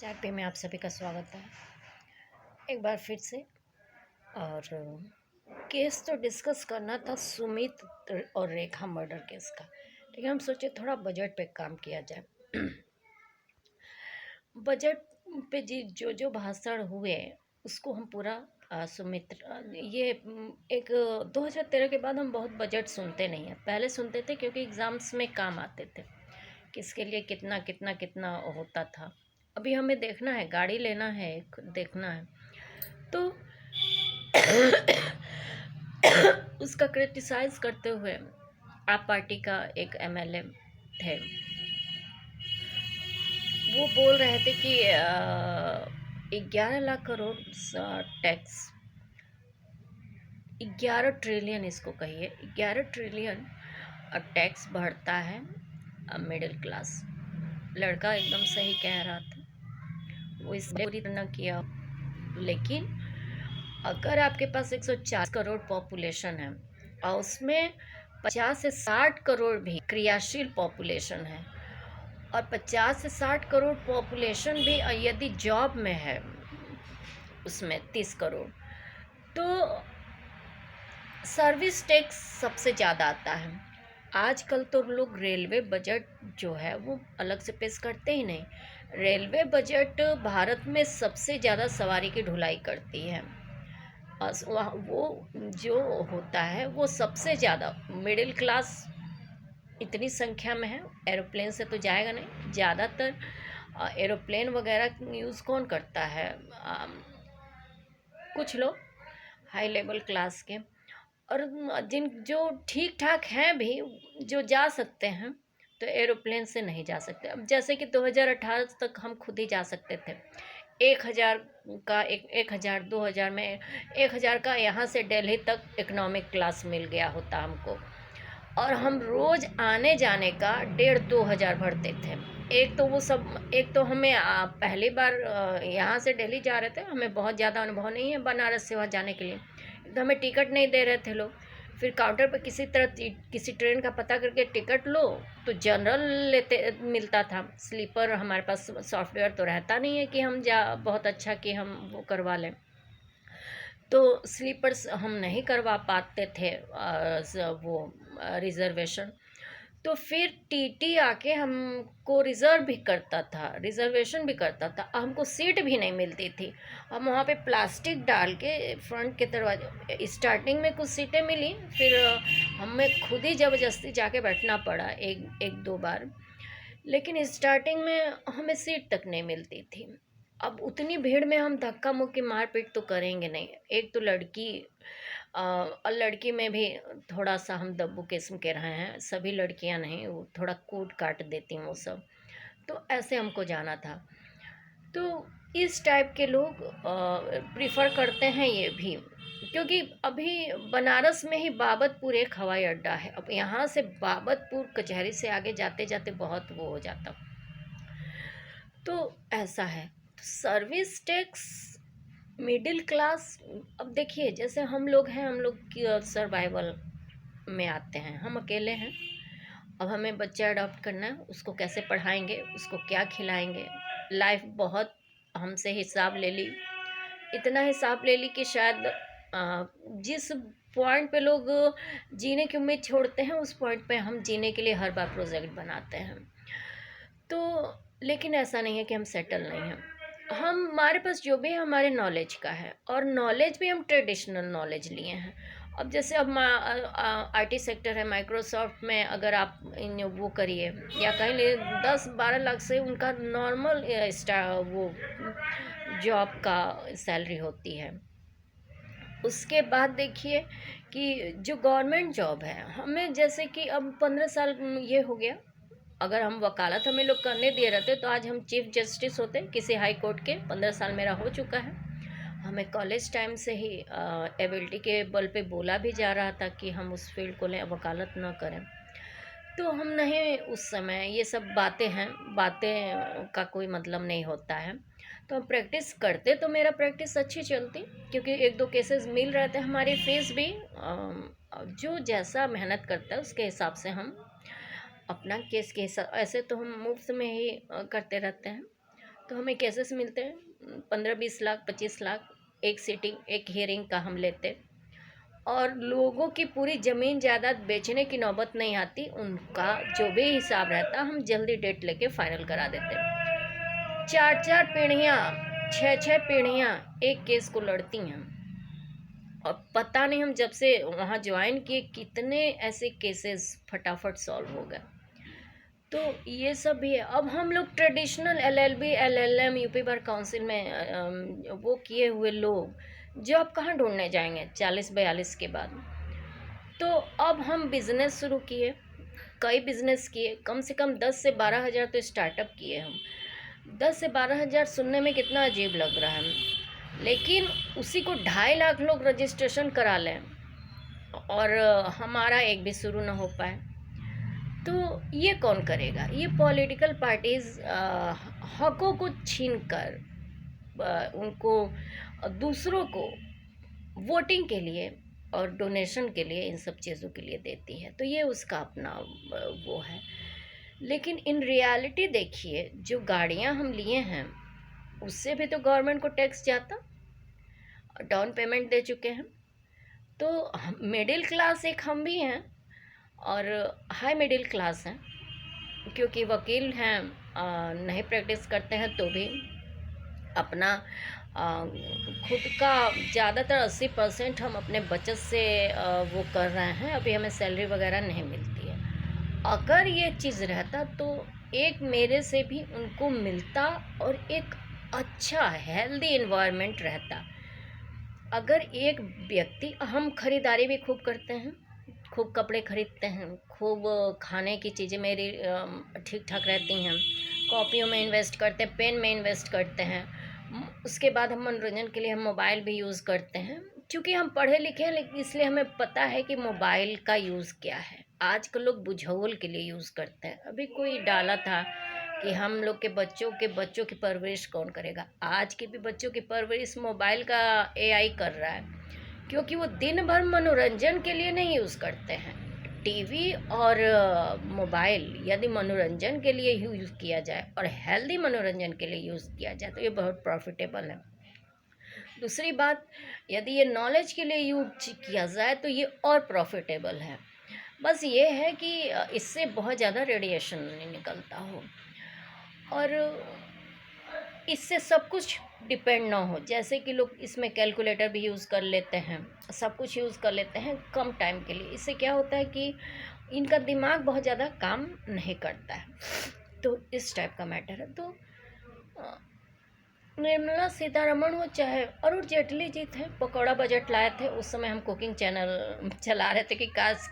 Chat पे में आप सभी का स्वागत है एक बार फिर से। और केस तो डिस्कस करना था सुमित और रेखा मर्डर केस का, लेकिन हम सोचे थोड़ा बजट पे काम किया जाए। बजट पे जी जो जो भाषण हुए उसको हम पूरा सुमित ये एक 2013 के बाद हम बहुत बजट सुनते नहीं हैं। पहले सुनते थे क्योंकि एग्ज़ाम्स में काम आते थे, किसके लिए कितना कितना कितना होता था। अभी हमें देखना है, गाड़ी लेना है, देखना है तो उसका क्रिटिसाइज करते हुए आप पार्टी का एक एमएलए थे, वो बोल रहे थे कि 11 लाख करोड़ टैक्स, 11 ट्रिलियन इसको कहिए, 11 ट्रिलियन टैक्स बढ़ता है मिडिल क्लास। लड़का एकदम सही कह रहा था, वो इस पूरी तरह किया। लेकिन अगर आपके पास 140 करोड़ पॉपुलेशन है और उसमें 50 से 60 करोड़ भी क्रियाशील पॉपुलेशन है और 50 से 60 करोड़ पॉपुलेशन भी यदि जॉब में है उसमें 30 करोड़, तो सर्विस टैक्स सबसे ज़्यादा आता है। आजकल तो लोग रेलवे बजट जो है वो अलग से पेश करते ही नहीं। रेलवे बजट भारत में सबसे ज़्यादा सवारी की ढुलाई करती है। वो जो होता है वो सबसे ज़्यादा मिडिल क्लास इतनी संख्या में है। एरोप्लेन से तो जाएगा नहीं, ज़्यादातर एरोप्लेन वगैरह यूज़ कौन करता है? कुछ लोग हाई लेवल क्लास के, और जिन जो ठीक ठाक हैं भी, जो जा सकते हैं, तो एरोप्लेन से नहीं जा सकते। अब जैसे कि 2018 तक हम खुद ही जा सकते थे। 1000 का 1000 2000 में 1000 का यहाँ से दिल्ली तक इकोनॉमिक क्लास मिल गया होता हमको, और हम रोज़ आने जाने का 1500-2000 भरते थे। एक तो हमें पहली बार यहाँ से दिल्ली जा रहे थे, हमें बहुत ज़्यादा अनुभव नहीं है बनारस से वहाँ जाने के लिए, तो हमें टिकट नहीं दे रहे थे लोग। फिर काउंटर पर किसी तरह किसी ट्रेन का पता करके टिकट लो तो जनरल लेते मिलता था, स्लीपर हमारे पास सॉफ्टवेयर तो रहता नहीं है कि हम जा बहुत अच्छा कि हम वो करवा लें, तो स्लीपर्स हम नहीं करवा पाते थे वो रिज़र्वेशन। तो फिर टीटी आके हमको रिज़र्व भी करता था, रिज़र्वेशन भी करता था, हमको सीट भी नहीं मिलती थी। हम वहाँ पे प्लास्टिक डाल के फ्रंट के दरवाजे, स्टार्टिंग में कुछ सीटें मिली, फिर हमें खुद ही ज़बरदस्ती जाके बैठना पड़ा एक दो बार, लेकिन स्टार्टिंग में हमें सीट तक नहीं मिलती थी। अब उतनी भीड़ में हम धक्का मुक्की मारपीट तो करेंगे नहीं। एक तो लड़की, और लड़की में भी थोड़ा सा हम दब्बू किस्म के रहे हैं, सभी लड़कियां नहीं, वो थोड़ा कूट काट देती हैं वो सब, तो ऐसे हमको जाना था। तो इस टाइप के लोग प्रिफ़र करते हैं ये भी, क्योंकि अभी बनारस में ही बाबतपुर एक हवाई अड्डा है। अब यहाँ से बाबतपुर कचहरी से आगे जाते जाते बहुत वो हो जाता, तो ऐसा है। तो सर्विस टैक्स मिडिल क्लास, अब देखिए जैसे हम लोग हैं, हम लोग सर्वाइवल में आते हैं, हम अकेले हैं। अब हमें बच्चा अडॉप्ट करना है, उसको कैसे पढ़ाएंगे, उसको क्या खिलाएंगे। लाइफ बहुत हमसे हिसाब ले ली, इतना हिसाब ले ली कि शायद जिस पॉइंट पे लोग जीने की उम्मीद छोड़ते हैं, उस पॉइंट पे हम जीने के लिए हर बार प्रोजेक्ट बनाते हैं। तो लेकिन ऐसा नहीं है कि हम सेटल नहीं हैं। हमारे पास जो भी है हमारे नॉलेज का है, और नॉलेज भी हम ट्रेडिशनल नॉलेज लिए हैं। अब जैसे अब आईटी सेक्टर है, माइक्रोसॉफ्ट में अगर आप इन वो करिए या कहीं ले 10-12 लाख से उनका नॉर्मल वो जॉब का सैलरी होती है। उसके बाद देखिए कि जो गवर्नमेंट जॉब है, हमें जैसे कि अब 15 साल ये हो गया, अगर हम वकालत हमें लोग करने दिए रहते तो आज हम चीफ जस्टिस होते किसी हाई कोर्ट के। 15 साल मेरा हो चुका है। हमें कॉलेज टाइम से ही एबिलिटी के बल पे बोला भी जा रहा था कि हम उस फील्ड को लें, वकालत ना करें, तो हम नहीं, उस समय ये सब बातें हैं, बातें का कोई मतलब नहीं होता है। तो हम प्रैक्टिस करते तो मेरा प्रैक्टिस अच्छी चलती, क्योंकि एक दो केसेस मिल रहे थे। हमारी फीस भी जो जैसा मेहनत करता है उसके हिसाब से हम अपना केस के हिसाब, ऐसे तो हम मुफ्त में ही करते रहते हैं। तो हमें केसेस मिलते हैं 15-20 लाख 25 लाख, एक सीटिंग एक हियरिंग का हम लेते, और लोगों की पूरी ज़मीन जायदाद बेचने की नौबत नहीं आती, उनका जो भी हिसाब रहता हम जल्दी डेट लेके फाइनल करा देते। 4-4 पीढ़ियाँ 6-6 पीढ़ियाँ एक केस को लड़ती हैं, और पता नहीं हम जब से वहाँ ज्वाइन किए कितने ऐसे केसेस फटाफट सॉल्व हो गए। तो ये सब भी है। अब हम लोग traditional LLB LLM UP bar council में वो किए हुए लोग जॉब कहाँ ढूंढने जाएंगे 40-42 के बाद। तो अब हम बिज़नेस शुरू किए, कई बिज़नेस किए, कम से कम 10 से 12 हज़ार तो स्टार्टअप किए हम। 10 से 12 हज़ार सुनने में कितना अजीब लग रहा है, लेकिन उसी को 2.5 लाख लोग रजिस्ट्रेशन करा लें और हमारा एक भी शुरू ना हो पाए, तो ये कौन करेगा? ये पॉलिटिकल पार्टीज़ हकों को छीन कर उनको दूसरों को वोटिंग के लिए और डोनेशन के लिए, इन सब चीज़ों के लिए देती है, तो ये उसका अपना वो है। लेकिन इन रियलिटी देखिए, जो गाड़ियां हम लिए हैं उससे भी तो गवर्नमेंट को टैक्स जाता, डाउन पेमेंट दे चुके हैं। तो मिडिल क्लास एक हम भी हैं और हाई मिडिल क्लास हैं, क्योंकि वकील हैं, नहीं प्रैक्टिस करते हैं तो भी अपना खुद का ज़्यादातर 80% हम अपने बचत से वो कर रहे हैं। अभी हमें सैलरी वगैरह नहीं मिलती है। अगर ये चीज़ रहता तो एक मेरे से भी उनको मिलता और एक अच्छा हेल्दी इन्वायरमेंट रहता। अगर एक व्यक्ति, हम खरीदारी भी खूब करते हैं, खूब कपड़े खरीदते हैं, खूब खाने की चीज़ें मेरी ठीक ठाक रहती हैं, कॉपियों में इन्वेस्ट करते हैं, पेन में इन्वेस्ट करते हैं, उसके बाद हम मनोरंजन के लिए हम मोबाइल भी यूज़ करते हैं, क्योंकि हम पढ़े लिखे हैं, लेकिन इसलिए हमें पता है कि मोबाइल का यूज़ क्या है। आजकल लोग बुझाउल के लिए यूज़ करते हैं। अभी कोई डाला था कि हम लोग के बच्चों की परवरिश कौन करेगा। आज के भी बच्चों की परवरिश मोबाइल का AI कर रहा है, क्योंकि वो दिन भर मनोरंजन के लिए नहीं यूज़ करते हैं। टीवी और मोबाइल यदि मनोरंजन के लिए यूज़ किया जाए और हेल्दी मनोरंजन के लिए यूज़ किया जाए तो ये बहुत प्रॉफिटेबल है। दूसरी बात, यदि ये नॉलेज के लिए यूज किया जाए तो ये और प्रॉफिटेबल है। बस ये है कि इससे बहुत ज़्यादा रेडिएशन नहीं निकलता हो और इससे सब कुछ डिपेंड ना हो। जैसे कि लोग इसमें कैलकुलेटर भी यूज़ कर लेते हैं, सब कुछ यूज़ कर लेते हैं कम टाइम के लिए। इससे क्या होता है कि इनका दिमाग बहुत ज़्यादा काम नहीं करता है। तो इस टाइप का मैटर है। तो निर्मला सीतारमण हो चाहे अरुण जेटली जी थे, पकौड़ा बजट लाए थे। उस समय हम कुकिंग चैनल चला रहे थे कि काश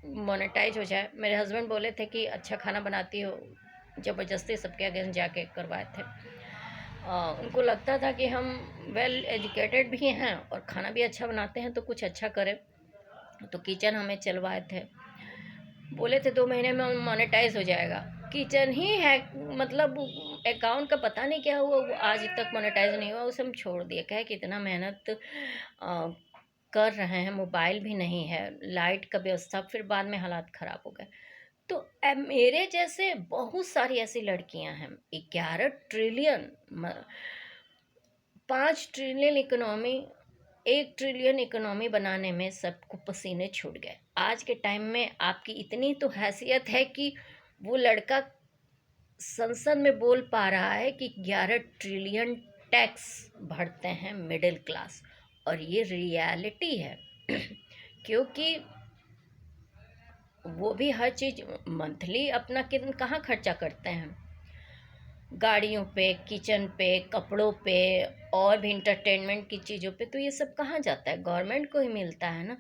मोनेटाइज हो जाए। मेरे हस्बैंड बोले थे कि अच्छा खाना बनाती हो, ज़बरदस्ती सबके अगेंस्ट जाके करवाए थे। उनको लगता था कि हम वेल एजुकेटेड भी हैं और खाना भी अच्छा बनाते हैं, तो कुछ अच्छा करें, तो किचन हमें चलवाए थे। बोले थे 2 महीने में मोनेटाइज हो जाएगा। किचन ही है, मतलब अकाउंट का पता नहीं क्या हुआ, वो आज तक मोनेटाइज नहीं हुआ। उसे हम छोड़ दिए, कहे कि इतना मेहनत कर रहे हैं, मोबाइल भी नहीं है, लाइट का व्यवस्था, फिर बाद में हालात ख़राब हो गए। तो मेरे जैसे बहुत सारी ऐसी लड़कियां हैं। 11 trillion 5 trillion economy, 1 trillion economy बनाने में सबको पसीने छूट गए। आज के टाइम में आपकी इतनी तो हैसियत है कि वो लड़का संसद में बोल पा रहा है कि 11 ट्रिलियन टैक्स भरते हैं मिडिल क्लास, और ये रियलिटी है। क्योंकि वो भी हर चीज़ मंथली अपना कहाँ खर्चा करते हैं, गाड़ियों पे, किचन पे, कपड़ों पे और भी इंटरटेनमेंट की चीज़ों पे, तो ये सब कहाँ जाता है? गवर्नमेंट को ही मिलता है ना।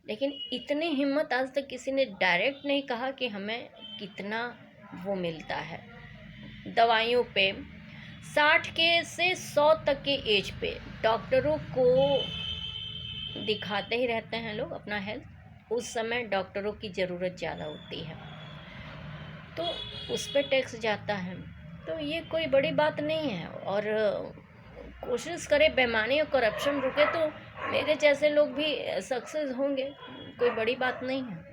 लेकिन इतनी हिम्मत आज तक किसी ने डायरेक्ट नहीं कहा कि हमें कितना वो मिलता है। दवाइयों पे 60 के से 100 तक के एज पे डॉक्टरों को दिखाते ही रहते हैं लोग अपना हेल्थ। उस समय डॉक्टरों की ज़रूरत ज़्यादा होती है, तो उस पर टैक्स जाता है। तो ये कोई बड़ी बात नहीं है, और कोशिश करें बेईमानी और करप्शन रुके तो मेरे जैसे लोग भी सक्सेस होंगे, कोई बड़ी बात नहीं है।